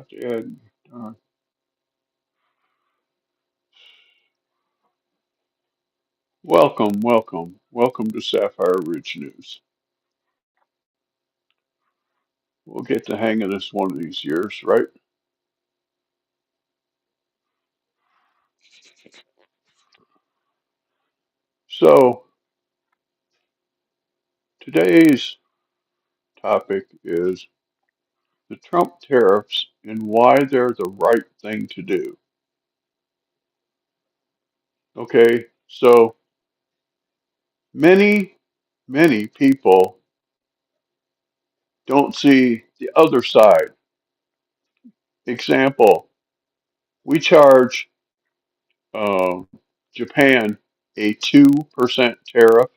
Forgot to add. Uh, welcome to Sapphire Ridge News. We'll get the hang of this one of these years, right? So today's topic is the Trump tariffs and why they're the right thing to do. Okay, so many, many people don't see the other side. Example, we charge uh, Japan a 2% tariff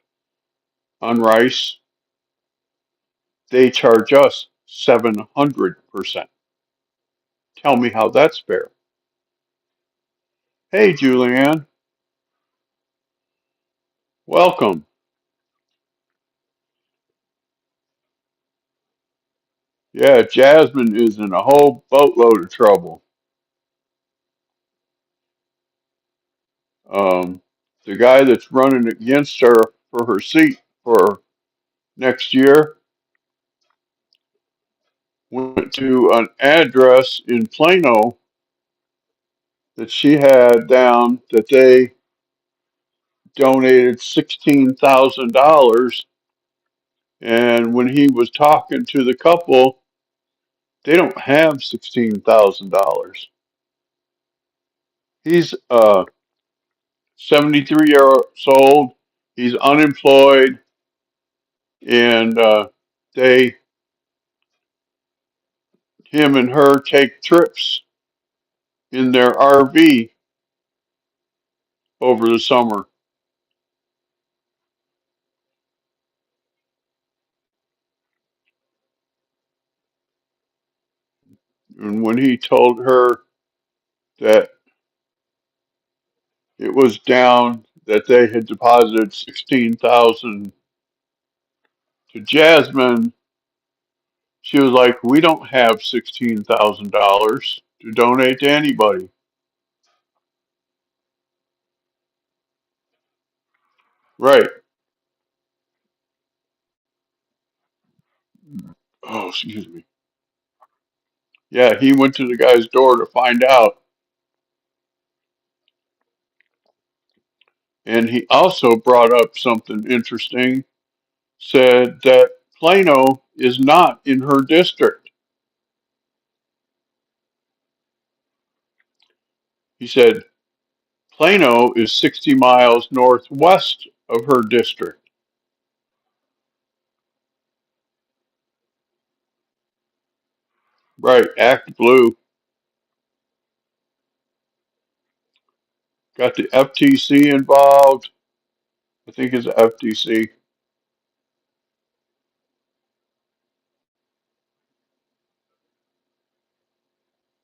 on rice. They charge us 700%. Tell me how that's fair. Hey, Julianne, welcome. Yeah, Jasmine is in a whole boatload of trouble. Um, the guy that's running against her for her seat for next year went to an address in Plano that she had down that they donated $16,000. And when he was talking to the couple, they don't have $16,000. He's 73 years old. He's unemployed, and they, him and her, take trips in their RV over the summer. And when he told her that it was down, that they had deposited 16,000 to Jasmine, she was like, "We don't have $16,000 to donate to anybody." Right. Oh, excuse me. Yeah, he went to the guy's door to find out. And he also brought up something interesting, said that Plano is not in her district. He said Plano is 60 miles northwest of her district. Right, Act Blue. Got the FTC involved. I think it's the FTC,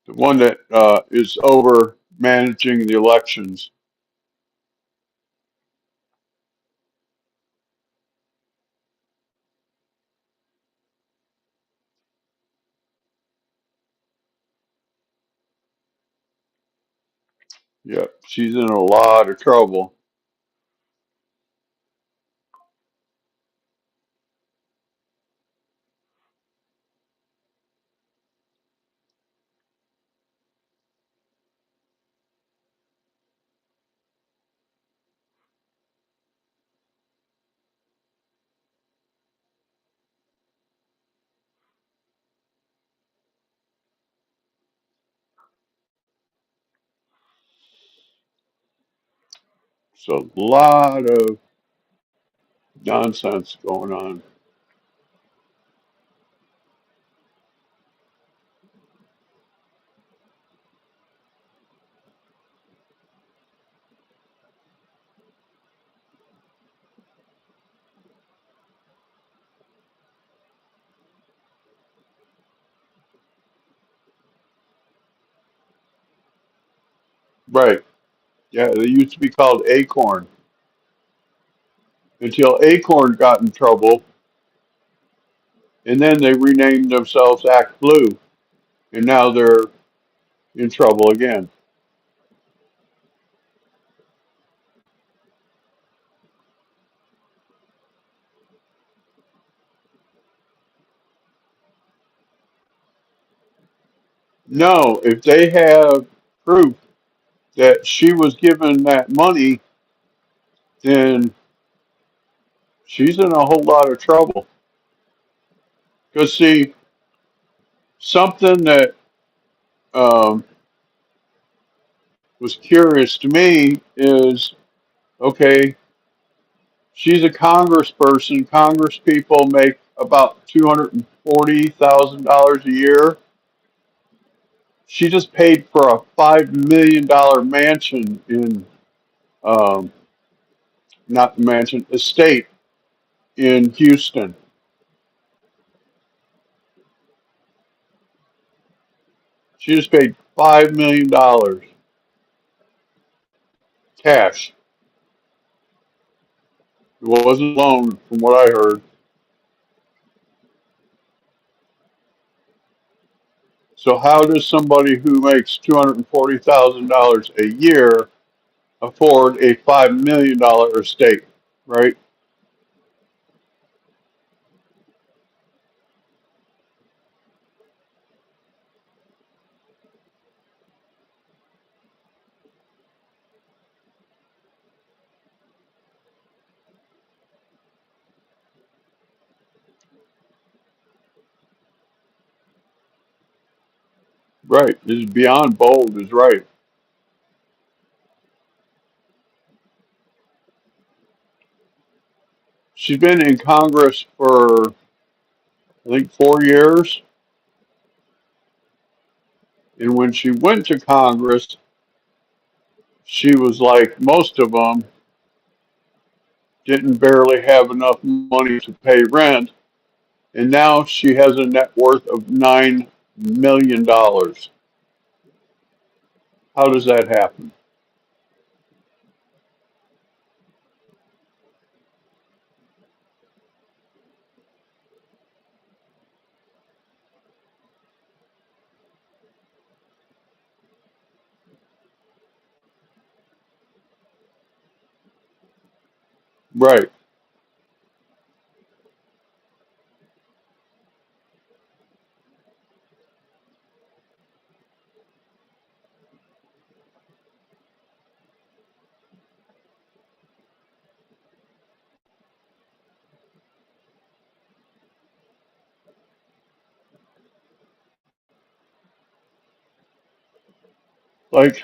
the one that is over managing the elections. Yep, she's in a lot of trouble. So a lot of nonsense going on. Right. Yeah, they used to be called Acorn until Acorn got in trouble, and then they renamed themselves Act Blue. and now they're in trouble again. No, if they have proof that she was given that money, then she's in a whole lot of trouble. Because, see, something that um, was curious to me is okay, she's a congressperson. Congress people make about $240,000 a year. She just paid for a $5 million mansion in, um, not the mansion, estate in Houston. She just paid $5 million cash. It wasn't a loan, from what I heard. So how does somebody who makes $240,000 a year afford a $5 million estate? Right, right. This is beyond bold. Is right. She's been in Congress for I think 4 years, and when she went to Congress, she was like most of them, didn't barely have enough money to pay rent, and now she has a net worth of $9 million. How does that happen? Right. Like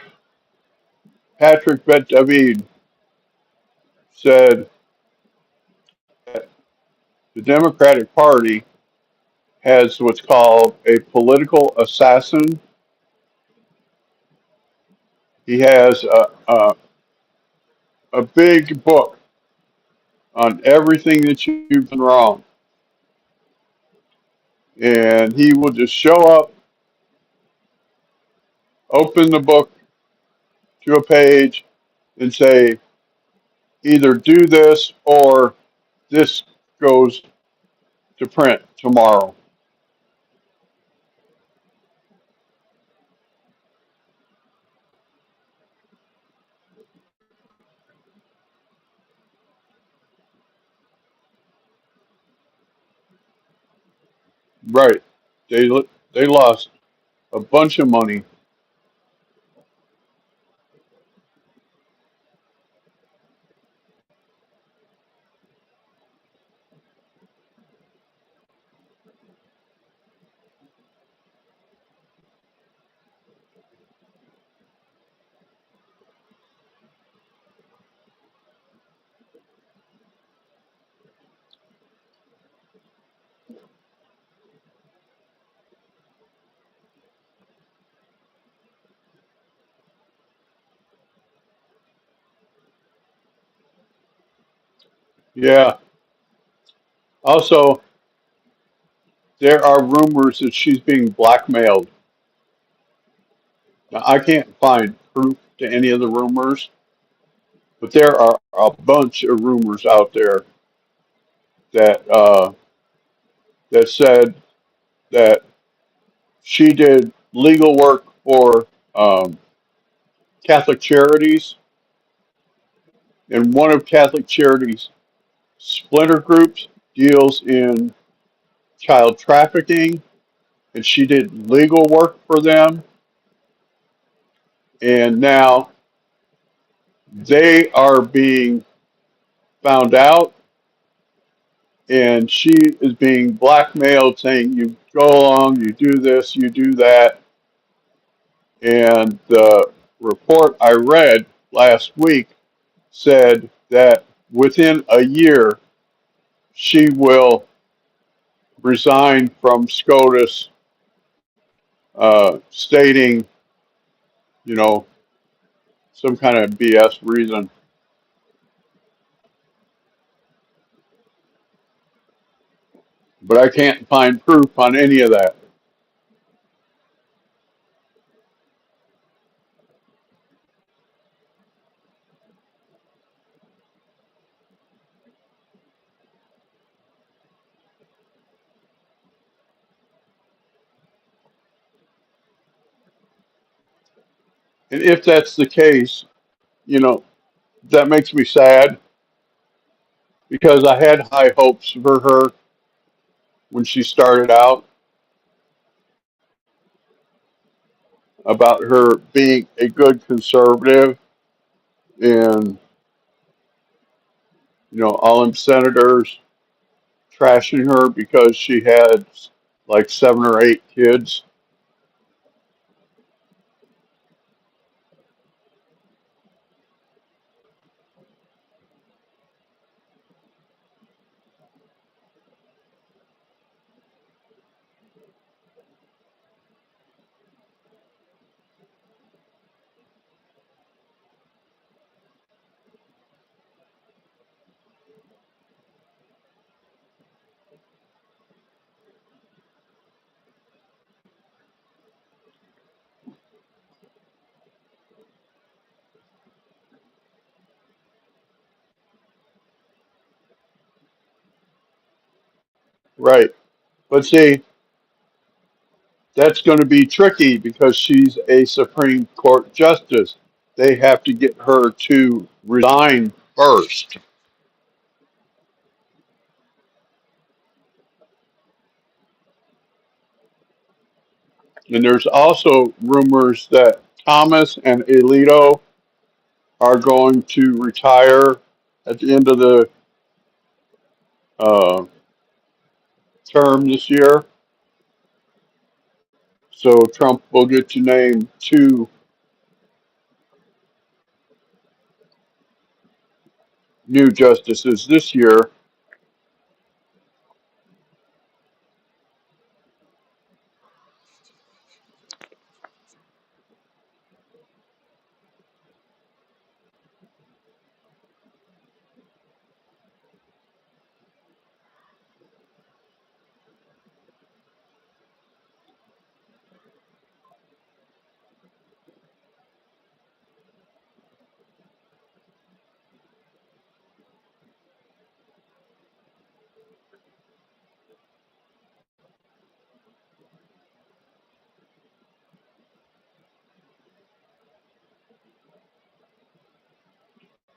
Patrick Bet David said, that the Democratic Party has what's called a political assassin. He has a big book on everything that you've done wrong. And he will just show up, open the book to a page, and say, either do this or this goes to print tomorrow. Right. They, they lost a bunch of money. Yeah. Also, there are rumors that she's being blackmailed. Now, I can't find proof to any of the rumors, but there are a bunch of rumors out there that that said that she did legal work for Catholic Charities, and one of Catholic Charities' splinter groups deals in child trafficking, and she did legal work for them, and now they are being found out, and she is being blackmailed, saying, "You go along, you do this, you do that." And the report I read last week said that within a year she will resign from SCOTUS, stating, you know, some kind of BS reason. But I can't find proof on any of that. And if that's the case, you know, that makes me sad because I had high hopes for her when she started out about her being a good conservative, and, you know, all them senators trashing her because she had like 7 or 8 kids. Right. But see, that's going to be tricky because she's a Supreme Court justice. They have to get her to resign first. And there's also rumors that Thomas and Alito are going to retire at the end of the uh, term this year. So Trump will get to name 2 new justices this year.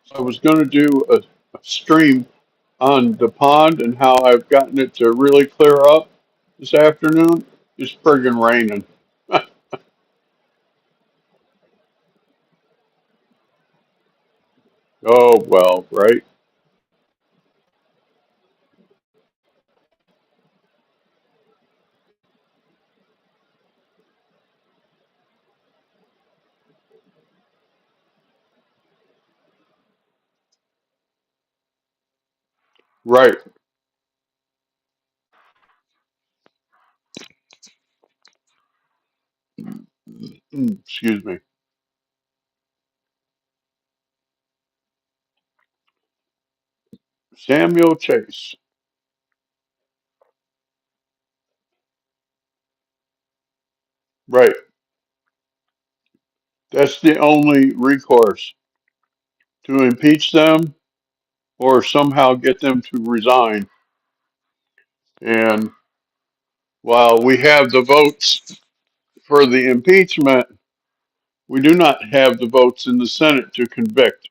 So I was going to do a stream on the pond and how I've gotten it to really clear up this afternoon. It's friggin' raining. Oh, well, right? Right. Excuse me. Samuel Chase. Right. That's the only recourse, to impeach them or somehow get them to resign. And while we have the votes for the impeachment, we do not have the votes in the Senate to convict.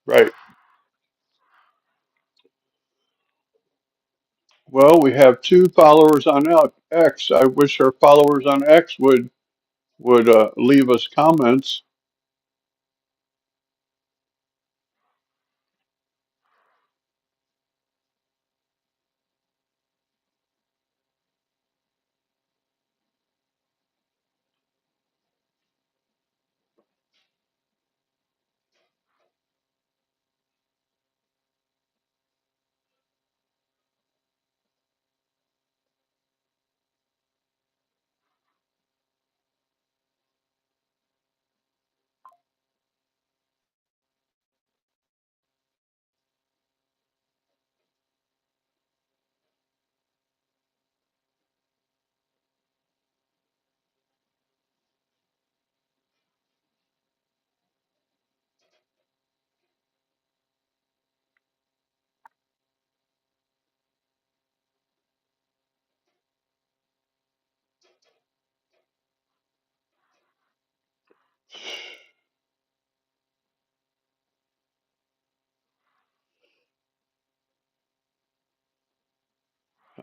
Right. Well, we have two followers on X. I wish our followers on X would leave us comments.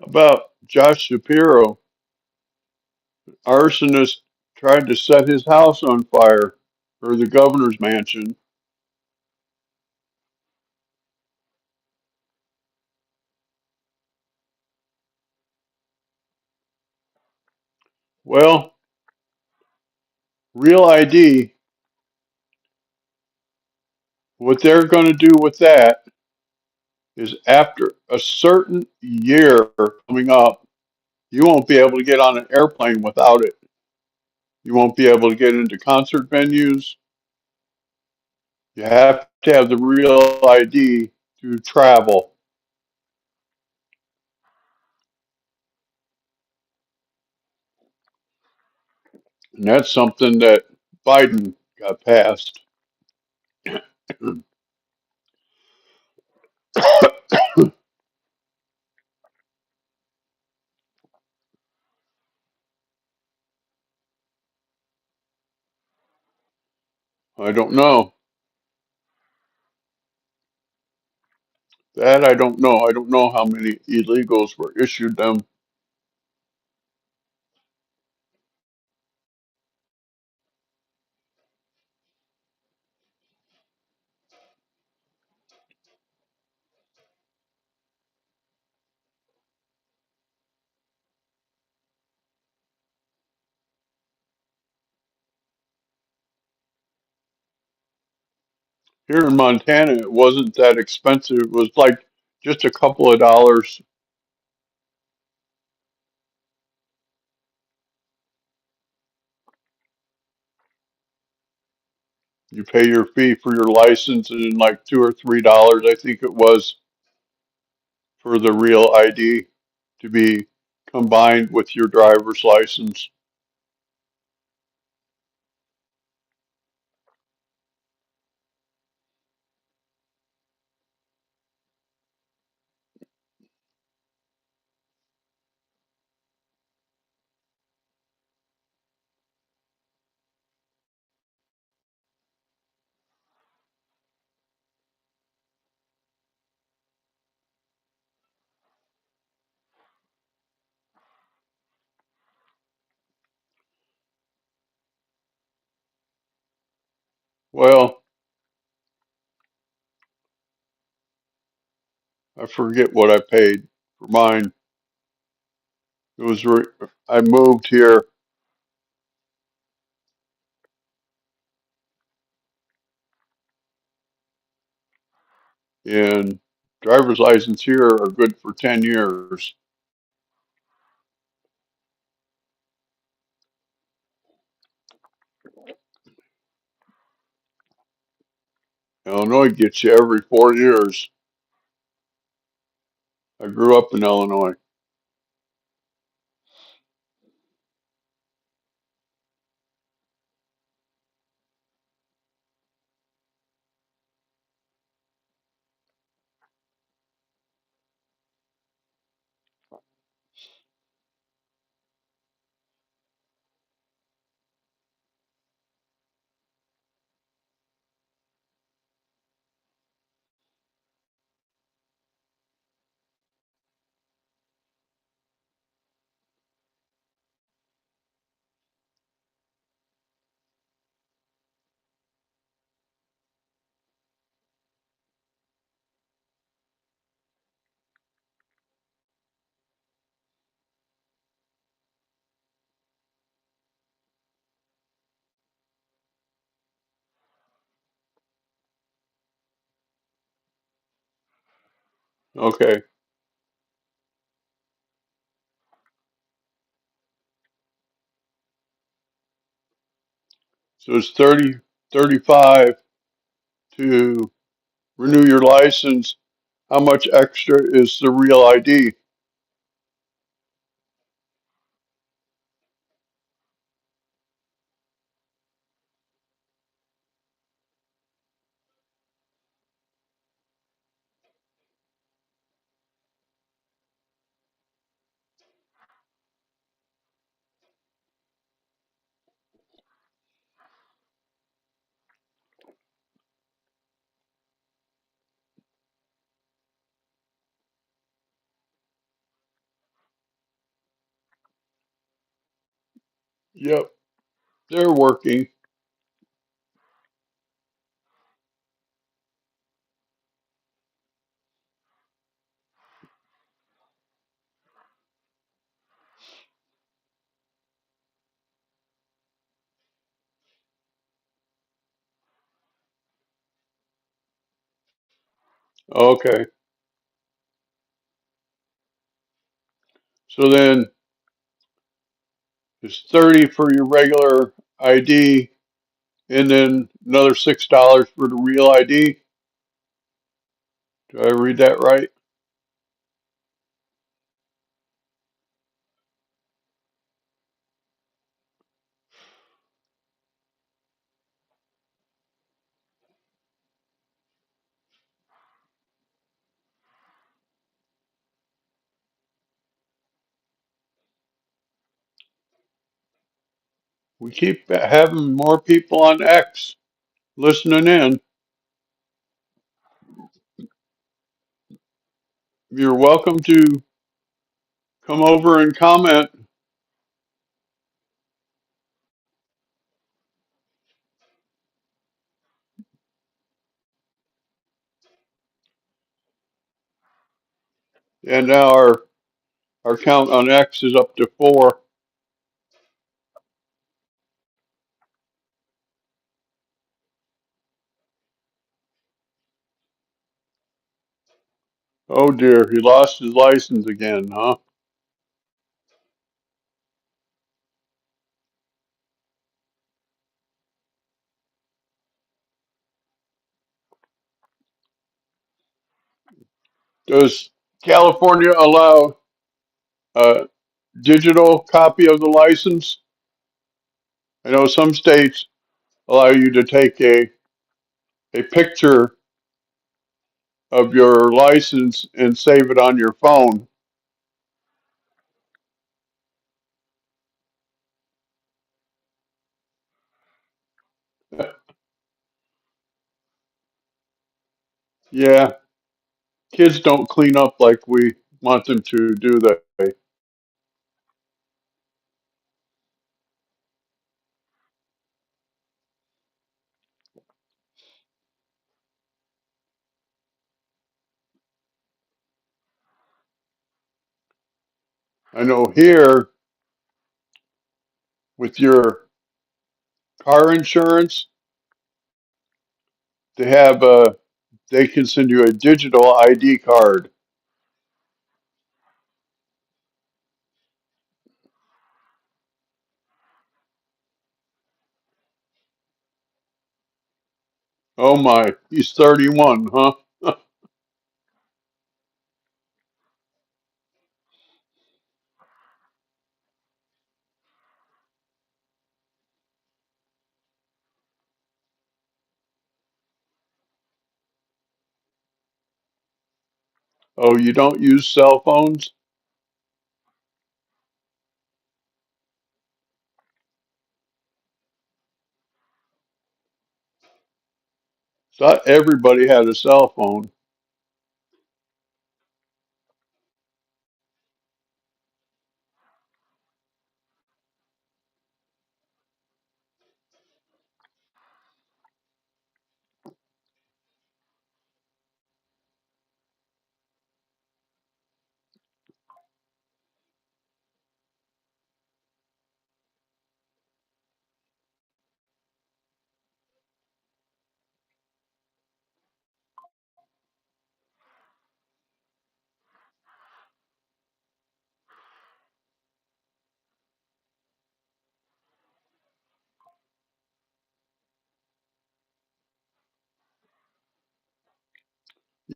About Josh Shapiro, arsonist tried to set his house on fire, or the governor's mansion. Well, Real ID, what they're going to do with that is after a certain year coming up, you won't be able to get on an airplane without it. You won't be able to get into concert venues. You have to have the real ID to travel. And that's something that Biden got passed. I don't know. That I don't know. I don't know how many illegals were issued them. Here in Montana, it wasn't that expensive. It was like just a couple of dollars. You pay your fee for your license and like $2 or $3, I think it was, for the real ID to be combined with your driver's license. Well, I forget what I paid for mine. It was I moved here and driver's license here are good for 10 years. Illinois gets you every 4 years. I grew up in Illinois. Okay, so it's 35 to renew your license. How much extra is the real ID? Yep, they're working. Okay, so then it's 30 for your regular ID, and then another $6 for the real ID. Do I read that right? We keep having more people on X listening in. You're welcome to come over and comment. And now our count on X is up to 4. Oh dear, he lost his license again, huh? Does California allow a digital copy of the license? I know some states allow you to take a picture of your license and save it on your phone. Yeah, kids don't clean up like we want them to, do they? I know here with your car insurance, they can send you a digital ID card. Oh my, he's 31, huh? Oh, you don't use cell phones? Thought everybody had a cell phone.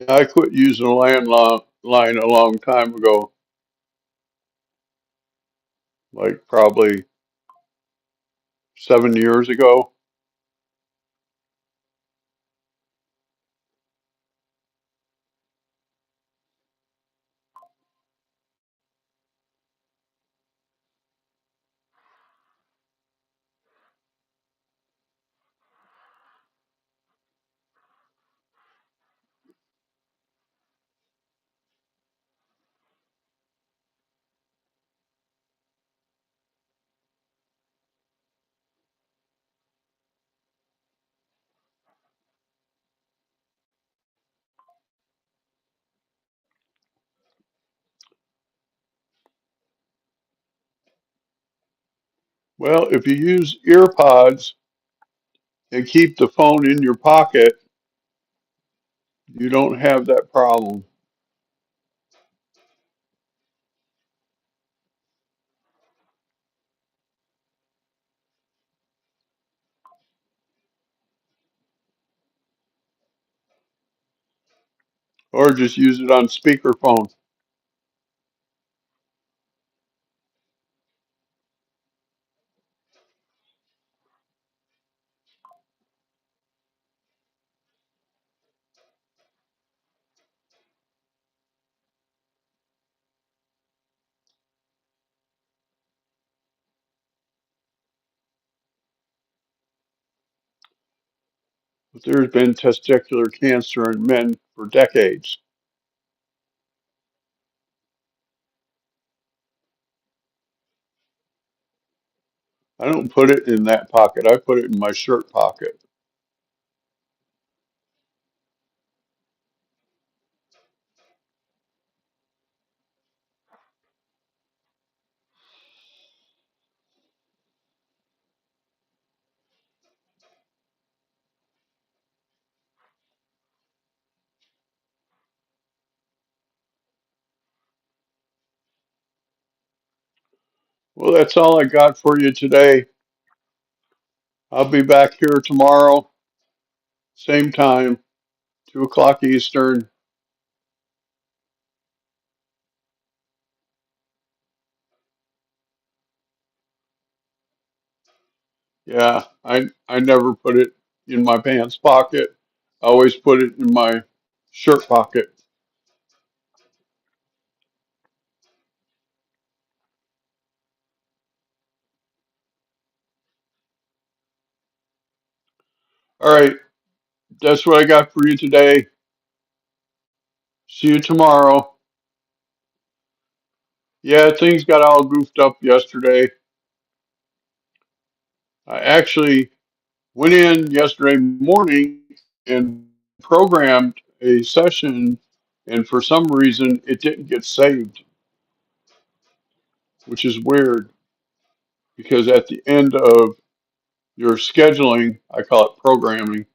Yeah, I quit using a landline a long time ago, like probably 7 years ago. Well, if you use ear pods and keep the phone in your pocket, you don't have that problem. Or just use it on speakerphone. But there's been testicular cancer in men for decades. I don't put it in that pocket. I put it in my shirt pocket. Well, that's all I got for you today. I'll be back here tomorrow, same time, 2 o'clock Eastern. Yeah, I never put it in my pants pocket. I always put it in my shirt pocket. All right, that's what I got for you today. See you tomorrow. Yeah, things got all goofed up yesterday. I actually went in yesterday morning and programmed a session, and for some reason it didn't get saved, which is weird because at the end of your scheduling, I call it programming,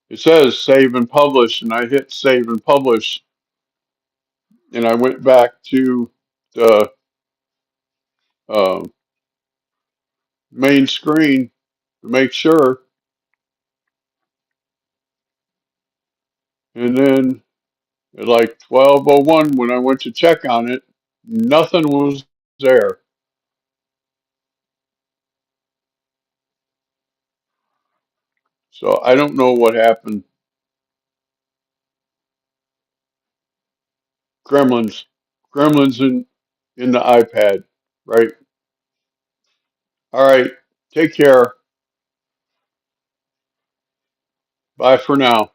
it says save and publish, and I hit save and publish, and I went back to the uh, main screen to make sure, And then at like 12:01, when I went to check on it, nothing was there. So I don't know what happened. Gremlins, gremlins in the iPad, right? All right. Take care. Bye for now.